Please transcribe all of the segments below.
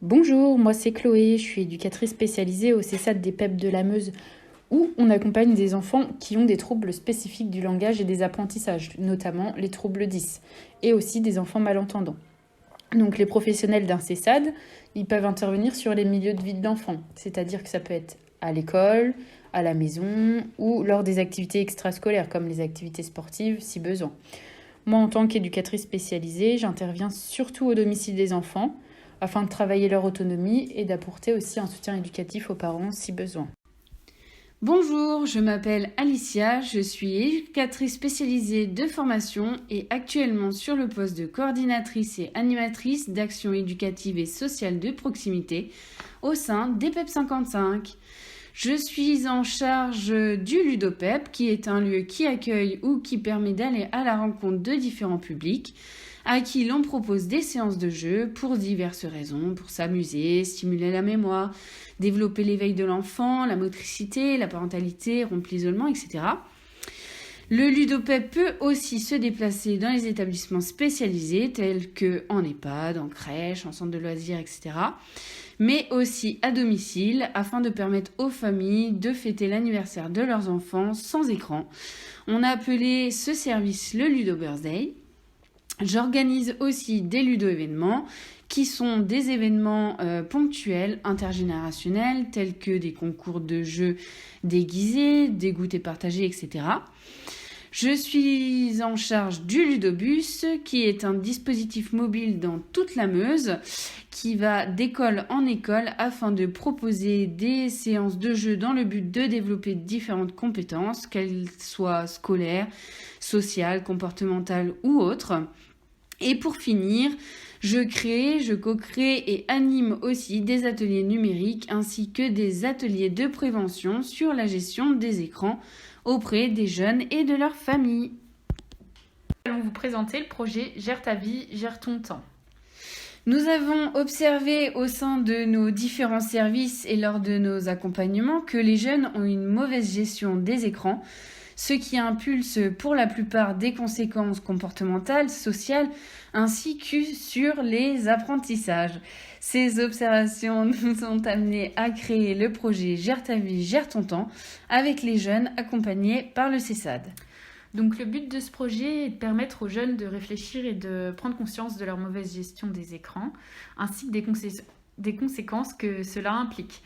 Bonjour, moi c'est Chloé, je suis éducatrice spécialisée au CESAD des PEP de la Meuse, où on accompagne des enfants qui ont des troubles spécifiques du langage et des apprentissages, notamment les troubles 10, et aussi des enfants malentendants. Donc les professionnels d'un CESAD, ils peuvent intervenir sur les milieux de vie de l'enfant, c'est-à-dire que ça peut être à l'école, à la maison ou lors des activités extrascolaires comme les activités sportives si besoin. Moi en tant qu'éducatrice spécialisée, j'interviens surtout au domicile des enfants afin de travailler leur autonomie et d'apporter aussi un soutien éducatif aux parents si besoin. Bonjour, je m'appelle Alicia, je suis éducatrice spécialisée de formation et actuellement sur le poste de coordinatrice et animatrice d'action éducative et sociale de proximité au sein d'EPEP 55. Je suis en charge du Ludopep, qui est un lieu qui accueille ou qui permet d'aller à la rencontre de différents publics, à qui l'on propose des séances de jeu pour diverses raisons, pour s'amuser, stimuler la mémoire, développer l'éveil de l'enfant, la motricité, la parentalité, rompre l'isolement, etc. Le Ludopep peut aussi se déplacer dans les établissements spécialisés tels que en EHPAD, en crèche, en centre de loisirs, etc. Mais aussi à domicile afin de permettre aux familles de fêter l'anniversaire de leurs enfants sans écran. On a appelé ce service le Ludo Birthday. J'organise aussi des ludo-événements qui sont des événements ponctuels, intergénérationnels, tels que des concours de jeux déguisés, des goûters partagés, etc. Je suis en charge du Ludobus, qui est un dispositif mobile dans toute la Meuse, qui va d'école en école afin de proposer des séances de jeux dans le but de développer différentes compétences, qu'elles soient scolaires, sociales, comportementales ou autres. Et pour finir, je co-crée et anime aussi des ateliers numériques ainsi que des ateliers de prévention sur la gestion des écrans auprès des jeunes et de leurs familles. Nous allons vous présenter le projet Gère ta vie, gère ton temps. Nous avons observé au sein de nos différents services et lors de nos accompagnements que les jeunes ont une mauvaise gestion des écrans, ce qui impulse pour la plupart des conséquences comportementales, sociales, ainsi que sur les apprentissages. Ces observations nous ont amenés à créer le projet Gère ta vie, gère ton temps avec les jeunes accompagnés par le CESAD. Donc le but de ce projet est de permettre aux jeunes de réfléchir et de prendre conscience de leur mauvaise gestion des écrans, ainsi que des conséquences que cela implique.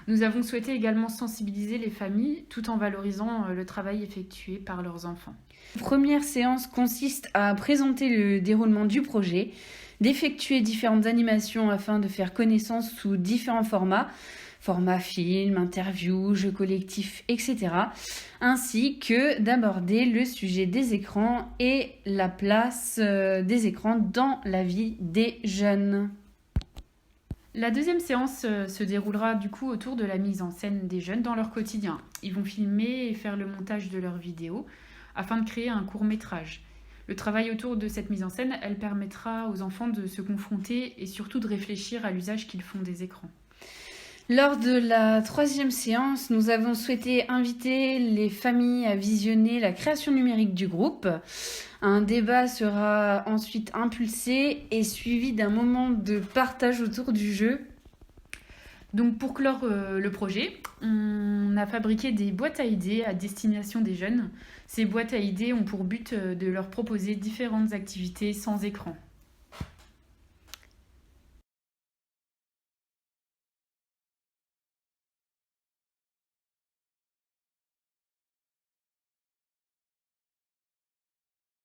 Nous avons souhaité également sensibiliser les familles tout en valorisant le travail effectué par leurs enfants. La première séance consiste à présenter le déroulement du projet, d'effectuer différentes animations afin de faire connaissance sous différents formats, film, interview, jeux collectifs, etc. Ainsi que d'aborder le sujet des écrans et la place des écrans dans la vie des jeunes. La deuxième séance se déroulera du coup autour de la mise en scène des jeunes dans leur quotidien. Ils vont filmer et faire le montage de leurs vidéos afin de créer un court-métrage. Le travail autour de cette mise en scène, elle permettra aux enfants de se confronter et surtout de réfléchir à l'usage qu'ils font des écrans. Lors de la troisième séance, nous avons souhaité inviter les familles à visionner la création numérique du groupe. Un débat sera ensuite impulsé et suivi d'un moment de partage autour du jeu. Donc pour clore le projet, on a fabriqué des boîtes à idées à destination des jeunes. Ces boîtes à idées ont pour but de leur proposer différentes activités sans écran.